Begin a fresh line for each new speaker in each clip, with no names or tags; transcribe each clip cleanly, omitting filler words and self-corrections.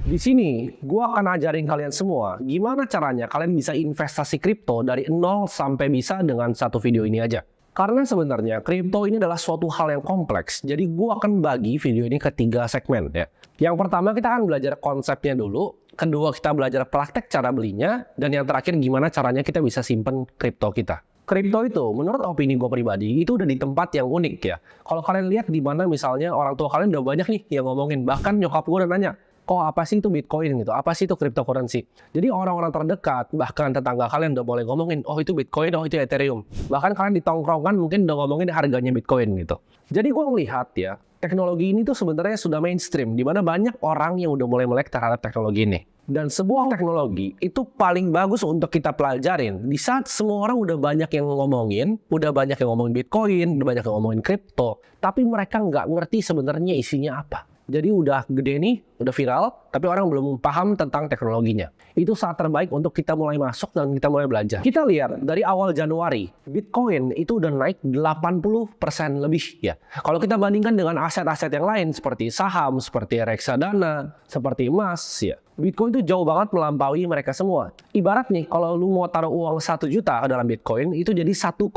Di sini, gua akan ajarin kalian semua gimana caranya kalian bisa investasi kripto dari nol sampai bisa dengan satu video ini aja. Karena sebenarnya kripto ini adalah suatu hal yang kompleks, jadi gua akan bagi video ini ke 3 segmen ya. Yang pertama kita akan belajar konsepnya dulu, kedua kita belajar praktek cara belinya, dan yang terakhir gimana caranya kita bisa simpen kripto kita. Kripto itu, menurut opini gue pribadi, itu udah di tempat yang unik ya. Kalau kalian lihat di mana misalnya orang tua kalian udah banyak nih yang ngomongin, bahkan nyokap gue udah nanya, kok apa sih itu Bitcoin gitu, apa sih itu cryptocurrency. Jadi orang-orang terdekat, bahkan tetangga kalian udah boleh ngomongin, oh itu Bitcoin, oh itu Ethereum. Bahkan kalian di tongkrongan mungkin udah ngomongin harganya Bitcoin gitu. Jadi gue ngelihat ya, teknologi ini tuh sebenarnya sudah mainstream, di mana banyak orang yang udah mulai melek terhadap teknologi ini. Dan sebuah teknologi itu paling bagus untuk kita pelajarin di saat semua orang udah banyak yang ngomongin, udah banyak yang ngomongin Bitcoin, udah banyak yang ngomongin kripto, tapi mereka nggak ngerti sebenarnya isinya apa. Jadi udah gede nih, udah viral, tapi orang belum paham tentang teknologinya. Itu saat terbaik untuk kita mulai masuk dan kita mulai belajar. Kita lihat dari awal Januari, Bitcoin itu udah naik 80% lebih ya. Kalau kita bandingkan dengan aset-aset yang lain seperti saham, seperti reksadana, seperti emas ya. Bitcoin itu jauh banget melampaui mereka semua. Ibarat nih, kalau lu mau taruh uang 1 juta ke dalam Bitcoin, itu jadi 1,8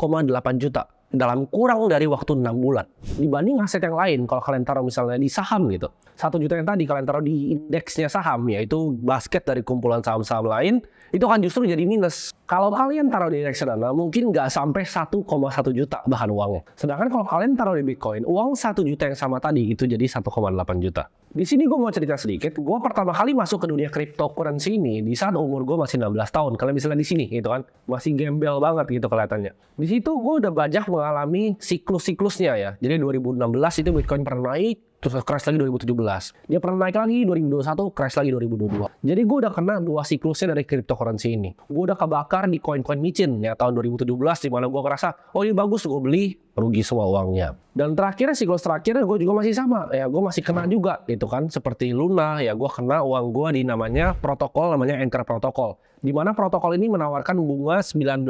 juta. Dalam kurang dari waktu 6 bulan. Dibanding aset yang lain, kalau kalian taruh misalnya di saham gitu. 1 juta yang tadi kalian taruh di indeksnya saham, yaitu basket dari kumpulan saham-saham lain, itu kan justru jadi minus. Kalau kalian taruh di reksadana, mungkin nggak sampai 1,1 juta bahan uangnya. Sedangkan kalau kalian taruh di Bitcoin, uang 1 juta yang sama tadi, itu jadi 1,8 juta. Di sini gue mau cerita sedikit, gue pertama kali masuk ke dunia cryptocurrency ini di saat umur gue masih 16 tahun. Kalian bisa lihat di sini gitu kan, masih gembel banget gitu kelihatannya. Di situ gue udah banyak mengalami siklus-siklusnya ya. Jadi 2016 itu Bitcoin pernah naik, terus crash lagi 2017. Dia pernah naik lagi 2021, crash lagi 2022. Jadi gue udah kena 2 siklusnya dari cryptocurrency ini. Gue udah kebakar di koin-koin micin ya tahun 2017, di mana gue ngerasa, oh ini bagus, gue beli, rugi semua uangnya. Dan terakhirnya siklus terakhirnya gue juga masih sama ya, gue masih kena juga gitu kan, seperti Luna ya, gue kena uang gue di namanya protokol, namanya Anchor Protocol, di mana protokol ini menawarkan bunga 19%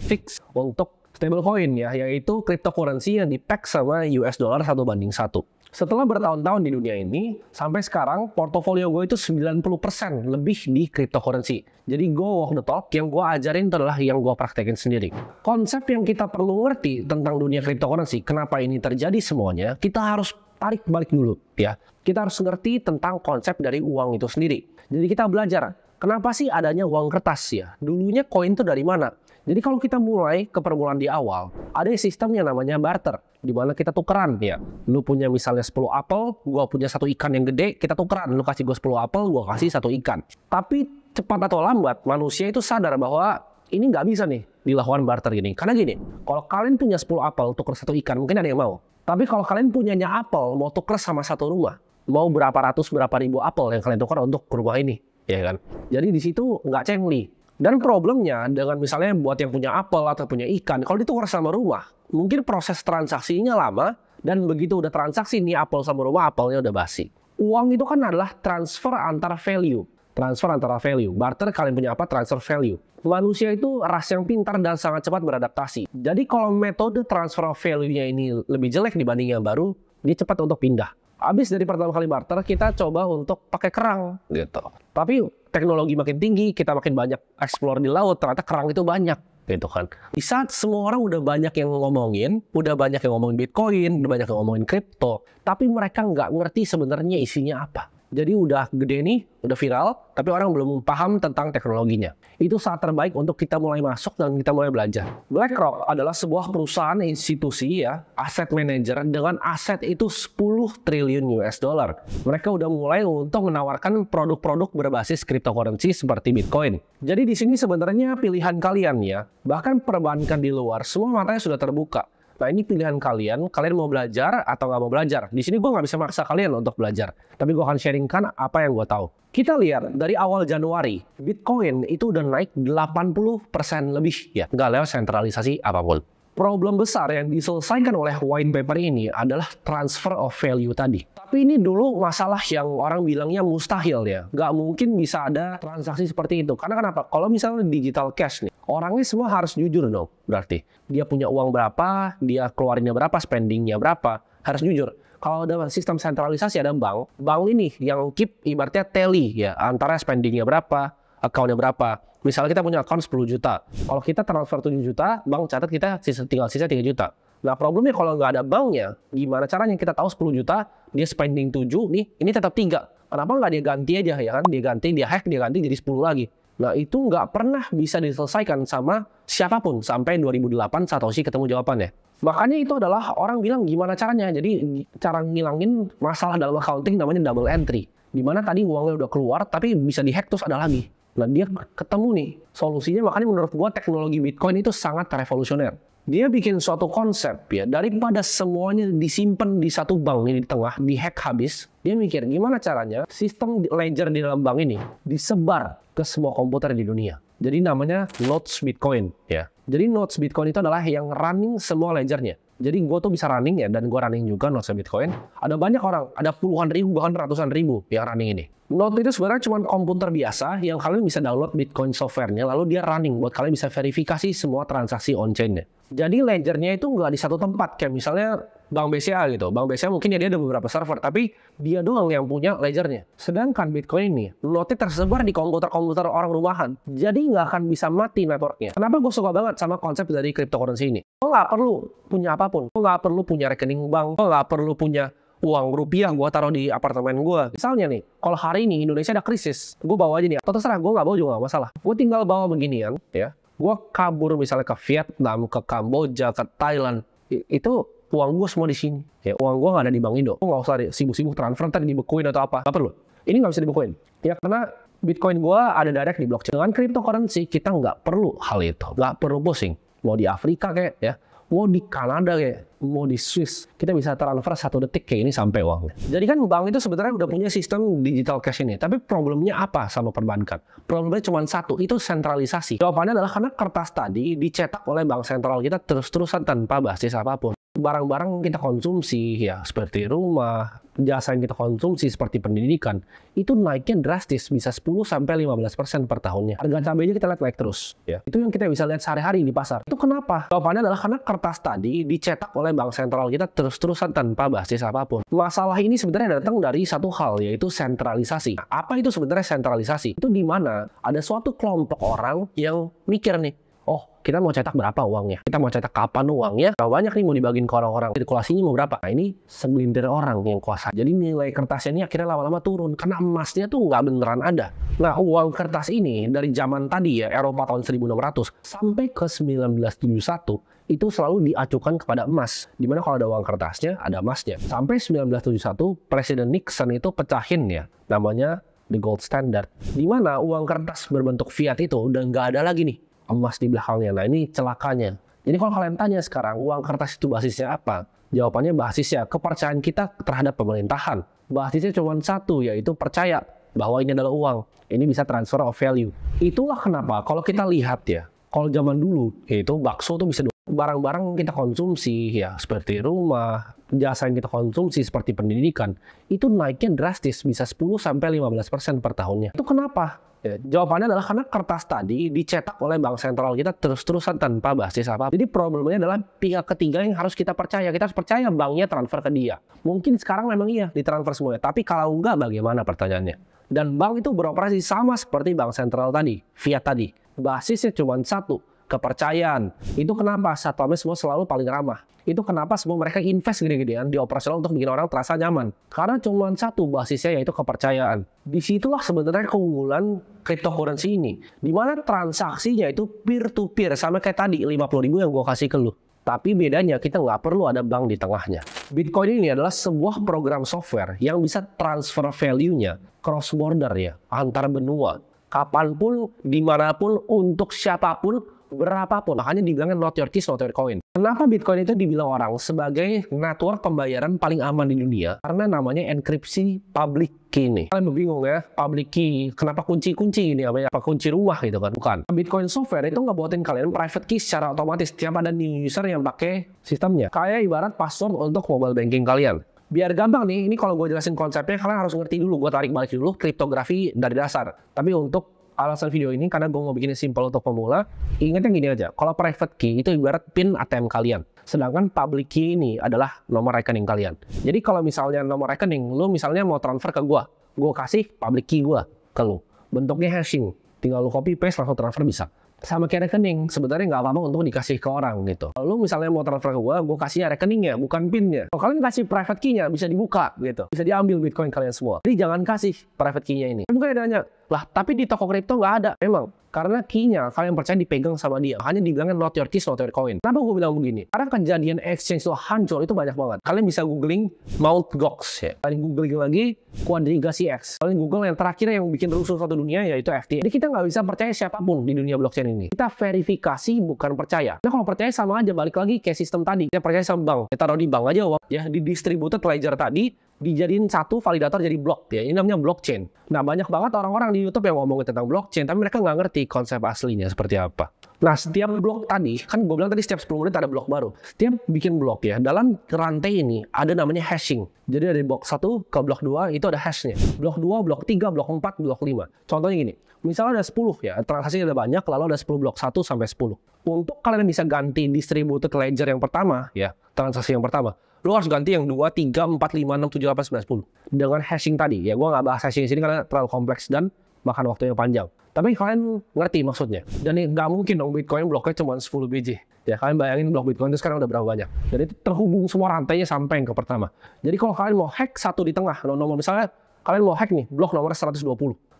fix untuk stablecoin ya, yaitu cryptocurrency yang di-peg sama US dollar 1:1. Setelah bertahun-tahun di dunia ini, sampai sekarang portofolio gue itu 90% lebih di cryptocurrency. Jadi gue walk the talk, yang gue ajarin adalah yang gue praktekin sendiri. Konsep yang kita perlu ngerti tentang dunia cryptocurrency, kenapa ini terjadi semuanya, kita harus tarik balik dulu ya. Kita harus ngerti tentang konsep dari uang itu sendiri. Jadi kita belajar, kenapa sih adanya uang kertas ya? Dulunya koin itu dari mana? Jadi kalau kita mulai ke permulaan di awal, ada sistem yang namanya barter, di mana kita tukeran ya. Lu punya misalnya 10 apel, gua punya 1 ikan yang gede, kita tukeran. Lu kasih gua 10 apel, gua kasih 1 ikan. Tapi cepat atau lambat, manusia itu sadar bahwa ini nggak bisa nih dilakukan barter gini. Karena gini, kalau kalian punya 10 apel, tuker 1 ikan, mungkin ada yang mau. Tapi kalau kalian punyanya apel, mau tuker sama 1 rumah, mau berapa ratus, berapa ribu apel yang kalian tukar untuk rumah ini, ya kan? Jadi di situ nggak cengli. Dan problemnya dengan misalnya buat yang punya apel atau punya ikan, kalau ditukar sama rumah, mungkin proses transaksinya lama, dan begitu udah transaksi nih apel sama rumah, apelnya udah basi. Uang itu kan adalah transfer antara value. Transfer antara value. Barter, kalian punya apa? Transfer value. Manusia itu ras yang pintar dan sangat cepat beradaptasi. Jadi kalau metode transfer value-nya ini lebih jelek dibanding yang baru, dia cepat untuk pindah. Habis dari pertama kali barter, kita coba untuk pakai kerang gitu. Tapi teknologi makin tinggi, kita makin banyak explore di laut, ternyata kerang itu banyak gitu kan. Di saat semua orang udah banyak yang ngomongin, udah banyak yang ngomongin Bitcoin, udah banyak yang ngomongin kripto, tapi mereka nggak ngerti sebenarnya isinya apa. Jadi udah gede nih, udah viral, tapi orang belum paham tentang teknologinya. Itu saat terbaik untuk kita mulai masuk dan kita mulai belajar. BlackRock adalah sebuah perusahaan institusi ya, aset manager dengan aset itu 10 triliun US dollar. Mereka udah mulai untuk menawarkan produk-produk berbasis cryptocurrency seperti Bitcoin. Jadi di sini sebenarnya pilihan kalian ya, bahkan perbankan di luar, semua matanya sudah terbuka. Nah ini pilihan kalian mau belajar atau nggak mau belajar. Di sini gue nggak bisa maksa kalian untuk belajar. Tapi gue akan sharingkan apa yang gue tahu. Kita lihat dari awal Januari, Bitcoin itu udah naik 80% lebih ya. Nggak lewat sentralisasi apapun. Problem besar yang diselesaikan oleh white paper ini adalah transfer of value tadi. Tapi ini dulu masalah yang orang bilangnya mustahil ya. Nggak mungkin bisa ada transaksi seperti itu. Karena kenapa? Kalau misalnya digital cash nih, orangnya semua harus jujur dong. Berarti dia punya uang berapa, dia keluarinnya berapa, spendingnya berapa, harus jujur. Kalau ada sistem sentralisasi, ada bank ini yang keep ibaratnya tally ya, antara spendingnya berapa, account-nya berapa. Misalnya kita punya account 10 juta. Kalau kita transfer 7 juta, bank catat kita tinggal sisa 3 juta. Nah problemnya kalau nggak ada banknya, gimana caranya kita tahu 10 juta, dia spending 7, nih ini tetap 3. Kenapa nggak dia ganti aja ya kan? Dia ganti, dia hack, dia ganti jadi 10 lagi. Nah itu nggak pernah bisa diselesaikan sama siapapun sampai 2008 Satoshi ketemu jawabannya. Makanya itu adalah orang bilang gimana caranya. Jadi cara ngilangin masalah dalam accounting namanya double entry. Dimana tadi uangnya udah keluar tapi bisa dihack terus ada lagi. Nah dia ketemu nih solusinya, makanya menurut gua teknologi Bitcoin itu sangat revolusioner. Dia bikin suatu konsep ya, daripada semuanya disimpan di satu bank ini di tengah, dihack habis, dia mikir gimana caranya sistem ledger di dalam bank ini disebar ke semua komputer di dunia. Jadi namanya nodes Bitcoin ya. Jadi nodes Bitcoin itu adalah yang running semua ledgernya. Jadi gue tuh bisa running ya, dan gue running juga nodes Bitcoin. Ada banyak orang, ada puluhan ribu, bahkan ratusan ribu yang running ini. Node itu sebenarnya cuma komputer biasa yang kalian bisa download Bitcoin software-nya, lalu dia running buat kalian bisa verifikasi semua transaksi on-chain-nya. Jadi ledgernya itu nggak di satu tempat, kayak misalnya Bank BCA gitu. Bank BCA mungkin dia ada beberapa server, tapi dia doang yang punya ledgernya. Sedangkan Bitcoin ini, node tersebar di komputer-komputer orang rumahan. Jadi nggak akan bisa mati networknya. Kenapa gue suka banget sama konsep dari cryptocurrency ini? Lo nggak perlu punya apapun. Lo nggak perlu punya rekening bank. Lo nggak perlu punya uang rupiah gue taruh di apartemen gue. Misalnya nih, kalau hari ini Indonesia ada krisis, gue bawa aja nih. Atau terserah, gue nggak bawa juga nggak masalah. Gue tinggal bawa beginian, ya. Gue kabur misalnya ke Vietnam, ke Kamboja, ke Thailand. Itu uang gue semua di sini. Ya, uang gue nggak ada di Bank Indo. Gue nggak usah sibuk-sibuk transfer tadi dibekuin atau apa. Nggak perlu. Ini nggak bisa dibekuin. Ya karena Bitcoin gue ada direct di blockchain. Dengan cryptocurrency kita nggak perlu hal itu. Nggak perlu pusing. Mau di Afrika kayak ya. Mau di Kanada kayak, mau di Swiss, kita bisa transfer 1 detik kayak ini sampai uangnya. Jadi kan bank itu sebenarnya udah punya sistem digital cash ini. Tapi problemnya apa sama perbankan? Problemnya cuma satu, itu sentralisasi. Jawabannya adalah karena kertas tadi dicetak oleh bank sentral kita terus-terusan tanpa basis apapun. Barang-barang kita konsumsi ya seperti rumah, jasa yang kita konsumsi seperti pendidikan, itu naiknya drastis, bisa 10-15% per tahunnya. Harga cabainya kita lihat naik terus. Ya. Itu yang kita bisa lihat sehari-hari di pasar. Itu kenapa? Jawabannya adalah karena kertas tadi dicetak oleh bank sentral kita terus-terusan tanpa basis apapun. Masalah ini sebenarnya datang dari satu hal, yaitu sentralisasi. Nah, apa itu sebenarnya sentralisasi? Itu di mana ada suatu kelompok orang yang mikir nih, oh, kita mau cetak berapa uangnya? Kita mau cetak kapan uangnya? Berapa banyak nih mau dibagiin ke orang-orang? Sirkulasinya mau berapa? Nah, ini segelintir orang yang kuasa. Jadi nilai kertasnya ini akhirnya lama-lama turun. Karena emasnya tuh nggak beneran ada. Nah, uang kertas ini dari zaman tadi ya, Eropa tahun 1600 sampai ke 1971, itu selalu diacukan kepada emas. Dimana kalau ada uang kertasnya, ada emasnya. Sampai 1971, Presiden Nixon itu pecahin ya, namanya the gold standard. Dimana uang kertas berbentuk fiat itu udah nggak ada lagi nih emas di belakangnya. Nah ini celakanya. Jadi kalau kalian tanya sekarang, uang kertas itu basisnya apa? Jawabannya basisnya kepercayaan kita terhadap pemerintahan. Basisnya cuma satu, yaitu percaya bahwa ini adalah uang. Ini bisa transfer of value. Itulah kenapa kalau kita lihat ya, kalau zaman dulu, yaitu bakso tuh bisa barang-barang kita konsumsi ya seperti rumah, jasa yang kita konsumsi seperti pendidikan, itu naiknya drastis, bisa 10-15% per tahunnya. Itu kenapa? Ya, jawabannya adalah karena kertas tadi dicetak oleh bank sentral kita terus-terusan tanpa basis apa. Jadi problemnya adalah pihak ketiga yang harus kita percaya. Kita harus percaya banknya transfer ke dia. Mungkin sekarang memang iya ditransfer semuanya, tapi kalau enggak bagaimana pertanyaannya? Dan bank itu beroperasi sama seperti bank sentral tadi, fiat tadi. Basisnya cuma satu, kepercayaan. Itu kenapa satpamnya semua selalu paling ramah. Itu kenapa semua mereka invest gede-gedean di operasional untuk bikin orang terasa nyaman. Karena cuma satu basisnya, yaitu kepercayaan. Disitulah sebenarnya keunggulan cryptocurrency ini. Dimana transaksinya itu peer-to-peer, sama kayak tadi 50.000 yang gue kasih ke lu. Tapi bedanya kita nggak perlu ada bank di tengahnya. Bitcoin ini adalah sebuah program software yang bisa transfer value-nya cross border ya, antar benua. Kapanpun, dimanapun, untuk siapapun, berapapun. Makanya dibilangnya not your keys, not your coin. Kenapa Bitcoin itu dibilang orang sebagai network pembayaran paling aman di dunia? Karena namanya enkripsi public key nih. Kalian bingung ya, public key, kenapa kunci-kunci ini? Apa kunci rumah gitu kan? Bukan. Bitcoin software itu nggak buatin kalian private key secara otomatis. Tiap ada new user yang pakai sistemnya. Kayak ibarat password untuk mobile banking kalian. Biar gampang nih, ini kalau gue jelasin konsepnya, kalian harus ngerti dulu. Gue tarik balik dulu kriptografi dari dasar. Tapi untuk alasan video ini, karena gue mau bikin simple untuk pemula, ingat yang gini aja. Kalau private key itu ibarat PIN ATM kalian. Sedangkan public key ini adalah nomor rekening kalian. Jadi kalau misalnya nomor rekening, lu misalnya mau transfer ke gua kasih public key gua ke lu. Bentuknya hashing, tinggal lu copy paste langsung transfer bisa. Sama kayak rekening, sebenarnya nggak apa-apa untuk dikasih ke orang gitu. Kalau lu misalnya mau transfer ke gua kasih rekeningnya, bukan PIN-nya. Kalau kalian kasih private key-nya, bisa dibuka gitu. Bisa diambil Bitcoin kalian semua. Jadi jangan kasih private key-nya ini. Mungkin ada nanya, lah tapi di toko kripto nggak ada. Memang, karena key-nya kalian percaya dipegang sama dia. Hanya dibilangnya not your keys, not your coin. Kenapa gue bilang begini? Karena kejadian exchange itu hancur itu banyak banget. Kalian bisa googling Mt. Gox ya. Kalian googling lagi kuadrigasi X. Kalian google yang terakhir yang bikin rusuh satu dunia yaitu FTX. Jadi kita nggak bisa percaya siapapun di dunia blockchain ini. Kita verifikasi bukan percaya. Nah kalau percaya sama aja balik lagi kayak sistem tadi. Kita percaya sama bank. Kita taruh di bank aja uang ya di distributed ledger tadi dijadiin satu validator jadi blok ya. Ini namanya blockchain. Nah banyak banget orang-orang di YouTube yang ngomongin tentang blockchain tapi mereka nggak ngerti konsep aslinya seperti apa. Nah setiap blok tadi kan gue bilang tadi setiap 10 menit ada blok baru. Setiap bikin blok ya dalam rantai ini ada namanya hashing. Jadi dari blok 1 ke blok 2 itu ada hashnya. Blok 2, blok 3, blok 4, blok 5. Contohnya gini. Misalnya ada 10 ya, transaksi ada banyak, lalu ada 10 blok 1 sampai 10. Untuk kalian bisa ganti distributed ledger yang pertama ya, transaksi yang pertama. Lu harus ganti yang 2, 3, 4, 5, 6, 7, 8, 9, 10. Dengan hashing tadi. Ya gue nggak bahas hashing di sini karena terlalu kompleks dan makan waktu yang panjang. Tapi kalian ngerti maksudnya. Dan nggak mungkin dong Bitcoin bloknya cuma 10 biji. Ya kalian bayangin blok Bitcoin itu sekarang udah berapa banyak. Dan itu terhubung semua rantainya sampai yang ke pertama. Jadi kalau kalian mau hack satu di tengah, nomor misalnya kalian mau hack nih blok nomor 120.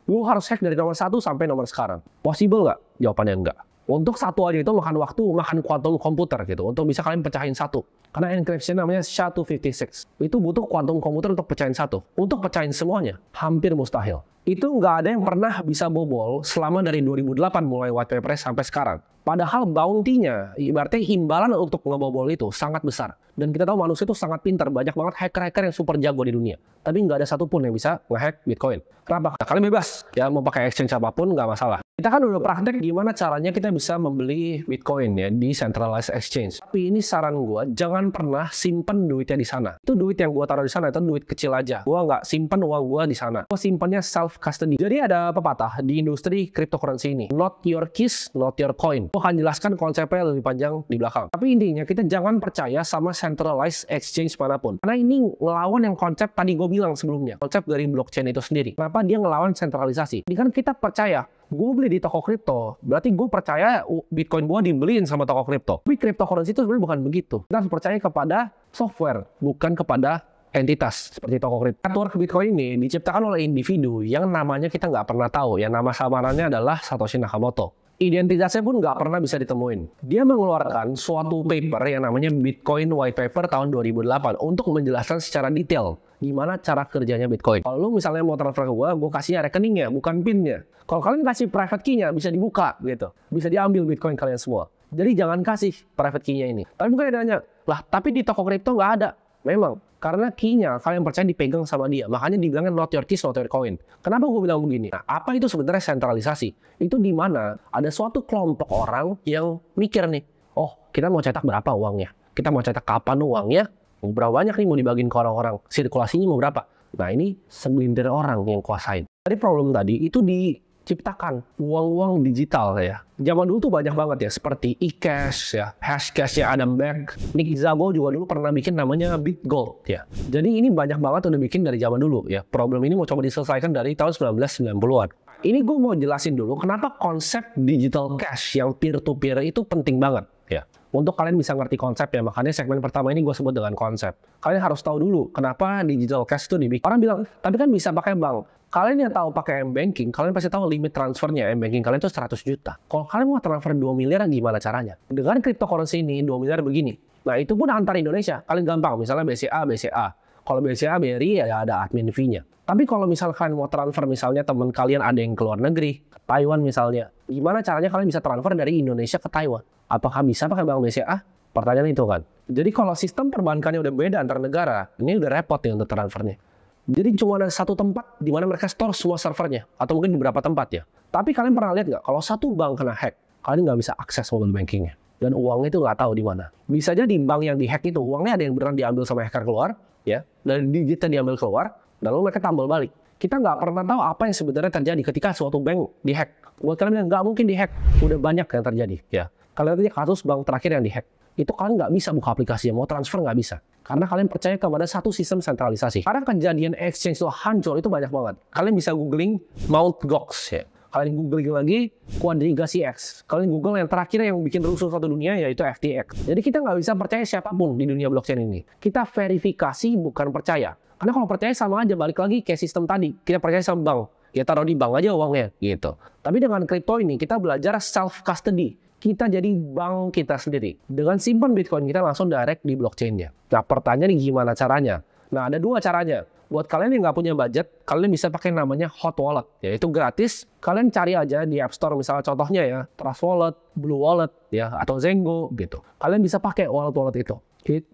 Lu harus hack dari nomor 1 sampai nomor sekarang. Possible nggak? Jawabannya enggak. Untuk satu aja itu makan waktu, makan kuantum komputer gitu. Untuk bisa kalian pecahin satu. Karena encryption namanya SHA-256. Itu butuh kuantum komputer untuk pecahin satu. Untuk pecahin semuanya, hampir mustahil. Itu nggak ada yang pernah bisa bobol selama dari 2008 mulai white paper sampai sekarang. Padahal bounty-nya, ibaratnya imbalan untuk ngebobol itu sangat besar. Dan kita tahu manusia itu sangat pintar, banyak banget hacker-hacker yang super jago di dunia. Tapi nggak ada satupun yang bisa nge-hack Bitcoin. Kenapa? Nah, kalian bebas, ya mau pakai exchange apapun nggak masalah. Kita kan udah praktek gimana caranya kita bisa membeli Bitcoin ya di centralized exchange. Tapi ini saran gue, jangan pernah simpen duitnya di sana. Itu duit yang gue taruh di sana itu duit kecil aja. Gue nggak simpen uang gue di sana. Gue simpennya self custody. Jadi ada pepatah di industri cryptocurrency ini, not your keys, not your coin. Gue akan jelaskan konsepnya lebih panjang di belakang. Tapi intinya kita jangan percaya sama centralized exchange manapun. Karena ini ngelawan yang konsep tadi gue bilang sebelumnya, konsep dari blockchain itu sendiri. Kenapa dia ngelawan sentralisasi? Ini kan kita percaya. Gue beli di toko kripto, berarti gue percaya Bitcoin gue dibeliin sama toko kripto. Tapi cryptocurrency itu sebenarnya bukan begitu. Kita harus percaya kepada software, bukan kepada entitas seperti toko kripto. Network Bitcoin ini diciptakan oleh individu yang namanya kita nggak pernah tahu. Yang nama samarannya adalah Satoshi Nakamoto. Identitasnya pun nggak pernah bisa ditemuin. Dia mengeluarkan suatu paper yang namanya Bitcoin White Paper tahun 2008 untuk menjelaskan secara detail gimana cara kerjanya Bitcoin. Kalau lu misalnya mau transfer ke gue kasih rekeningnya, bukan PIN-nya. Kalau kalian kasih private key-nya, bisa dibuka gitu. Bisa diambil Bitcoin kalian semua. Jadi jangan kasih private key-nya ini. Tapi mungkin ada nanya, lah tapi di toko kripto nggak ada. Memang, karena key-nya kalian percaya dipegang sama dia. Makanya dibilangnya not your keys, not your coin. Kenapa gue bilang begini? Nah, apa itu sebenarnya sentralisasi? Itu di mana ada suatu kelompok orang yang mikir nih, oh kita mau cetak berapa uangnya? Kita mau cetak kapan uangnya? Berapa banyak nih mau dibagiin ke orang-orang? Sirkulasinya mau berapa? Nah ini segelintir orang yang kuasain. Tadi problem tadi itu diciptakan uang-uang digital ya. Zaman dulu tuh banyak banget ya, seperti eCash ya, Hashcash ya, Adam Back, Nick Szabo juga dulu pernah bikin namanya BitGold ya. Jadi ini banyak banget udah bikin dari zaman dulu ya. Problem ini mau coba diselesaikan dari tahun 1990-an. Ini gue mau jelasin dulu kenapa konsep digital cash yang peer-to-peer itu penting banget ya. Untuk kalian bisa ngerti konsep ya, makanya segmen pertama ini gue sebut dengan konsep. Kalian harus tahu dulu kenapa digital cash itu dibikin. Orang bilang, tapi kan bisa pakai bank. Kalian yang tahu pakai M-Banking, kalian pasti tahu limit transfernya M-Banking kalian itu 100 juta. Kalau kalian mau transfer 2 miliar, gimana caranya? Dengan cryptocurrency ini, 2 miliar begini. Nah, itu pun antar Indonesia. Kalian gampang, misalnya BCA. Kalau BCA, BRI, ya ada admin fee-nya. Tapi kalau misalkan mau transfer, misalnya teman kalian ada yang ke luar negeri, Taiwan misalnya, gimana caranya kalian bisa transfer dari Indonesia ke Taiwan? Apakah bisa pakai bank BCA? Pertanyaan itu kan. Jadi kalau sistem perbankannya udah beda antar negara, ini udah repot nih untuk transfernya. Jadi cuma ada satu tempat di mana mereka store semua servernya, atau mungkin beberapa tempat ya. Tapi kalian pernah lihat nggak, kalau satu bank kena hack, kalian nggak bisa akses mobile bankingnya. Dan uangnya itu nggak tahu di mana. Bisa jadi bank yang dihack itu, uangnya ada yang beneran diambil sama hacker keluar, ya, dan digitnya diambil keluar, lalu mereka tambal balik. Kita nggak pernah tahu apa yang sebenarnya terjadi ketika suatu bank dihack. Buat kalian yang nggak mungkin dihack, udah banyak yang terjadi, ya. Kalian lihat kasus bank terakhir yang dihack. itu kalian nggak bisa buka aplikasi, mau transfer nggak bisa. Karena kalian percaya kepada satu sistem sentralisasi. Karena kejadian exchange itu hancur itu banyak banget. Kalian bisa googling Mt. Gox ya. Kalian googling lagi Quadriga CX. Kalian google yang terakhir yang bikin rusuh satu dunia yaitu FTX. Jadi kita nggak bisa percaya siapapun di dunia blockchain ini. Kita verifikasi bukan percaya. Karena kalau percaya sama aja, balik lagi kayak sistem tadi. Kita percaya sama bank. Ya taruh di bank aja uangnya gitu. Tapi dengan kripto ini kita belajar self custody. Kita jadi bank kita sendiri. Dengan simpan Bitcoin kita langsung direct di blockchain-nya. Nah pertanyaannya gimana caranya? Nah ada dua caranya. Buat kalian yang nggak punya budget, kalian bisa pakai namanya Hot Wallet. Yaitu gratis. Kalian cari aja di App Store misalnya contohnya ya. Trust Wallet, Blue Wallet ya, atau Zengo gitu. Kalian bisa pakai wallet-wallet itu.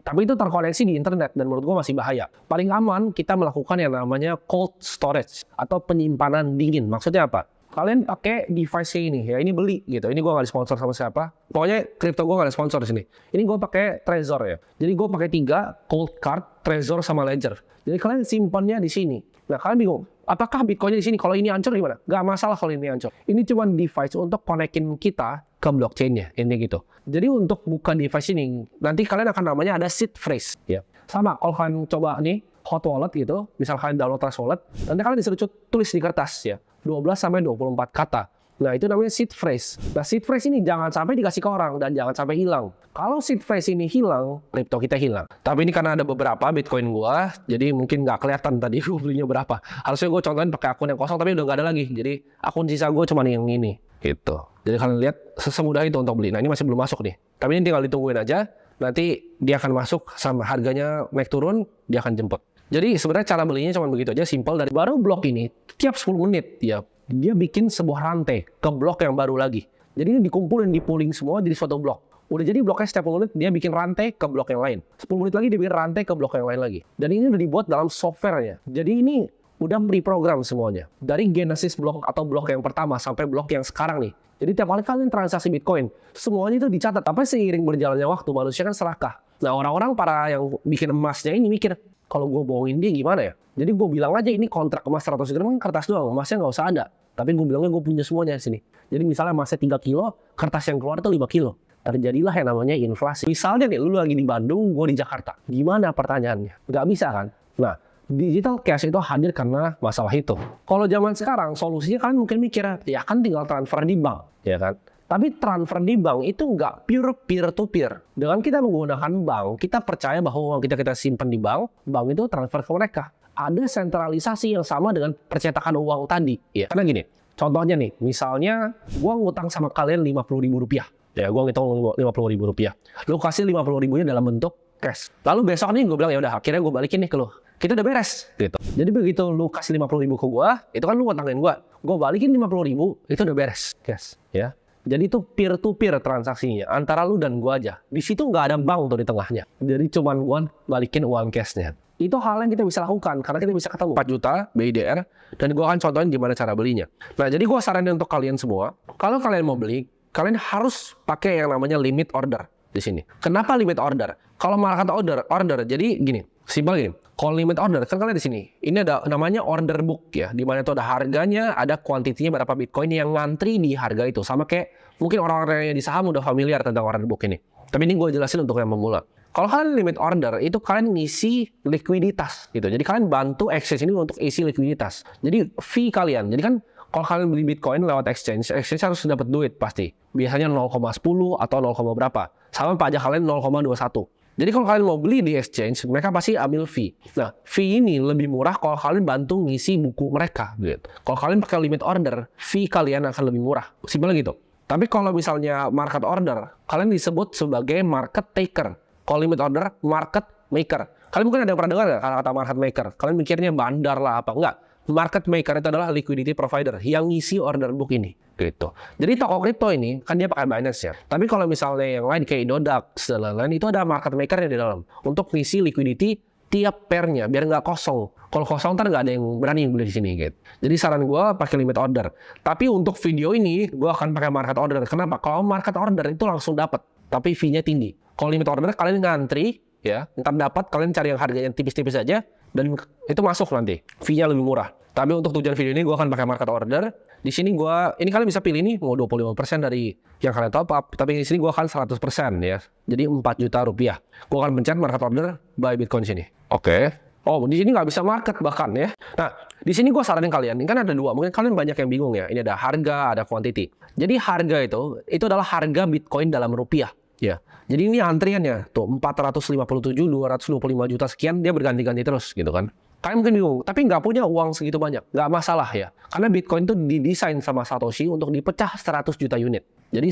Tapi itu terkoneksi di internet dan menurut gue masih bahaya. Paling aman kita melakukan yang namanya cold storage atau penyimpanan dingin. Maksudnya apa? Kalian pakai device ini ya, ini beli gitu. Ini gue nggak disponsor sama siapa. Pokoknya kripto gue nggak ada sponsor di sini. Ini gue pakai Trezor ya. Jadi gue pakai 3 cold card, Trezor sama Ledger. Jadi kalian simpannya di sini. Nah kalian bingung, apakah Bitcoinnya di sini? Kalau ini hancur gimana? Gak masalah kalau ini hancur. Ini cuma device untuk konekin kita ke blockchain-nya, ini gitu. Jadi untuk buka device ini, nanti kalian akan namanya ada seed phrase ya. Sama kalau kalian coba nih Hot Wallet gitu, misal kalian download Trust Wallet, nanti kalian disuruh tulis di kertas ya. 12-24 kata. Nah, itu namanya seed phrase. Nah, seed phrase ini jangan sampai dikasih ke orang dan jangan sampai hilang. Kalau seed phrase ini hilang, kripto kita hilang. Tapi ini karena ada beberapa Bitcoin gua, jadi mungkin nggak kelihatan tadi gue belinya berapa. Harusnya gue contohin pakai akun yang kosong, tapi udah nggak ada lagi. Jadi akun sisa gue cuma yang ini, gitu. Jadi kalian lihat semudah itu untuk beli. Nah, ini masih belum masuk nih. Tapi ini tinggal ditungguin aja. Nanti dia akan masuk sama harganya naik turun, dia akan jemput. Jadi sebenarnya cara belinya cuma begitu aja, simple. Dari baru blok ini tiap 10 menit ya dia bikin sebuah rantai ke blok yang baru lagi. Jadi ini dikumpulin, dipooling semua jadi suatu blok. Udah jadi bloknya setiap 10 menit dia bikin rantai ke blok yang lain. 10 menit lagi dia bikin rantai ke blok yang lain lagi. Dan ini udah dibuat dalam software-nya. Jadi ini udah reprogram semuanya. Dari genesis blok atau blok yang pertama sampai blok yang sekarang nih. Jadi tiap kali kalian transaksi Bitcoin, semuanya itu dicatat. Tapi seiring berjalannya waktu, manusia kan serakah. Nah orang-orang para yang bikin emasnya ini mikir, kalau gue bohongin dia gimana ya? Jadi gue bilang aja ini kontrak emas 100 gram kertas doang, emasnya nggak usah ada. Tapi gue bilangnya gue punya semuanya di sini. Jadi misalnya emasnya 3 kilo, kertas yang keluar itu 5 kilo. Terjadilah yang namanya inflasi. Misalnya nih, lu lagi di Bandung, gue di Jakarta. Gimana pertanyaannya? Nggak bisa kan? Nah, digital cash itu hadir karena masalah itu. Kalau zaman sekarang, solusinya kalian mungkin mikir, ya kan tinggal transfer di bank, ya kan? Tapi transfer di bank itu nggak pure peer-to-peer. Dengan kita menggunakan bank, kita percaya bahwa uang kita simpan di bank itu transfer ke mereka. Ada sentralisasi yang sama dengan percetakan uang tadi. Ya. Karena gini, contohnya nih, misalnya gue ngutang sama kalian Rp50.000. Ya, gue ngitung Rp50.000. Lu kasih Rp50.000-nya dalam bentuk cash. Lalu besok nih gue bilang, ya udah akhirnya gue balikin nih ke lu. Kita udah beres gitu. Jadi begitu lu kasih 50.000 ke gue, itu kan lu ngutangin gue. Gue balikin 50.000, itu udah beres cash. Ya. Jadi itu peer-to-peer transaksinya antara lu dan gua aja. Di situ nggak ada bank tuh di tengahnya. Jadi cuman gua balikin uang cashnya. Itu hal yang kita bisa lakukan karena kita bisa ketemu 4 juta BIDR dan gua akan contohin gimana cara belinya. Nah, jadi gua saranin untuk kalian semua, kalau kalian mau beli, kalian harus pakai yang namanya limit order di sini. Kenapa limit order? Kalau market order, jadi gini, simpel gini. Kalau limit order, kan kalian di sini. Ini ada namanya order book ya, di mana itu ada harganya, ada kuantitinya berapa Bitcoin yang ngantri di harga itu. Sama kayak mungkin orang-orang yang di saham udah familiar tentang order book ini. Tapi ini gue jelasin untuk yang pemula. Kalau kalian limit order, itu kalian ngisi likuiditas gitu. Jadi kalian bantu exchange ini untuk isi likuiditas. Jadi fee kalian. Jadi kan kalau kalian beli Bitcoin lewat exchange harus dapat duit pasti. Biasanya 0,10 atau 0, berapa. Sama pajak kalian 0,21. Jadi kalau kalian mau beli di exchange, mereka pasti ambil fee. Nah, fee ini lebih murah kalau kalian bantu ngisi buku mereka. Gitu. Kalau kalian pakai limit order, fee kalian akan lebih murah. Simpel gitu. Tapi kalau misalnya market order, kalian disebut sebagai market taker. Kalau limit order, market maker. Kalian mungkin ada yang pernah dengar nggak kata-kata market maker? Kalian mikirnya bandar lah apa? Enggak. Market maker itu adalah liquidity provider yang ngisi order book ini. Gitu. Jadi toko kripto ini kan dia pakai Binance ya. Tapi kalau misalnya yang lain kayak Indodax dan lain-lain itu ada market maker di dalam untuk ngisi liquidity tiap pairnya biar nggak kosong. Kalau kosong ntar nggak ada yang berani beli di sini gitu. Jadi saran gue pakai limit order. Tapi untuk video ini gue akan pakai market order. Kenapa? Kalau market order itu langsung dapat, tapi fee-nya tinggi. Kalau limit order kalian ngantri ya, ntar dapat kalian cari yang harganya tipis-tipis aja. dan itu masuk nanti. Fee-nya lebih murah. Tapi untuk tujuan video ini gue akan pakai market order. Di sini ini kalian bisa pilih nih mau 25% dari yang kalian top up. Tapi di sini gue akan 100% ya. Jadi 4 juta rupiah. Gue akan pencet market order buy Bitcoin sini. Oke. Oh, di sini nggak bisa market bahkan ya. Nah, di sini gue saranin kalian, ini kan ada dua. Mungkin kalian banyak yang bingung ya. Ini ada harga, ada quantity. Jadi harga itu adalah harga Bitcoin dalam rupiah. Ya. Jadi ini antriannya tuh 457, 225 juta sekian, dia berganti-ganti terus gitu kan. Kalian mungkin bingung, tapi nggak punya uang segitu banyak. Nggak masalah ya. Karena Bitcoin itu didesain sama Satoshi untuk dipecah 100 juta unit. Jadi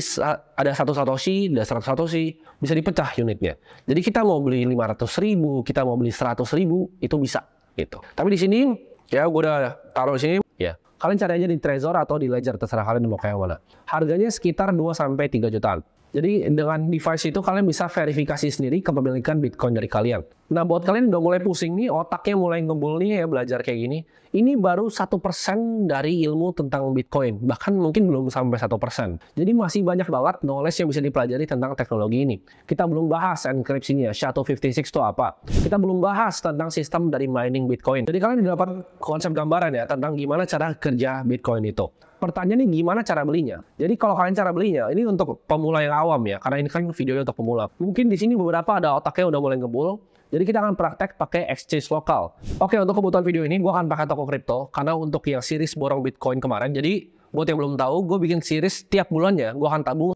ada 1 Satoshi, ada 100 Satoshi, bisa dipecah unitnya. Jadi kita mau beli 500.000, kita mau beli 100.000, itu bisa gitu. Tapi di sini, ya gue udah taruh di sini, ya. Kalian cari aja di Trezor atau di Ledger, terserah kalian mau kayak mana. Harganya sekitar 2-3 jutaan. Jadi dengan device itu kalian bisa verifikasi sendiri kepemilikan Bitcoin dari kalian. Nah buat kalian udah mulai pusing nih, otaknya mulai ngebul nih ya belajar kayak gini. Ini baru 1% dari ilmu tentang Bitcoin. Bahkan mungkin belum sampai 1%. Jadi masih banyak banget knowledge yang bisa dipelajari tentang teknologi ini. Kita belum bahas enkripsinya, SHA-256 itu apa. Kita belum bahas tentang sistem dari mining Bitcoin. Jadi kalian dapat konsep gambaran ya tentang gimana cara kerja Bitcoin itu. Pertanyaannya gimana cara belinya? Jadi kalau kalian cara belinya, ini untuk pemula yang awam ya, karena ini kan videonya untuk pemula. Mungkin di sini beberapa ada otaknya udah mulai ngebul, jadi kita akan praktek pakai exchange lokal. Oke, untuk kebutuhan video ini, gue akan pakai toko kripto, karena untuk yang series borong Bitcoin kemarin, jadi buat yang belum tahu, gue bikin series tiap bulannya, gue akan tabung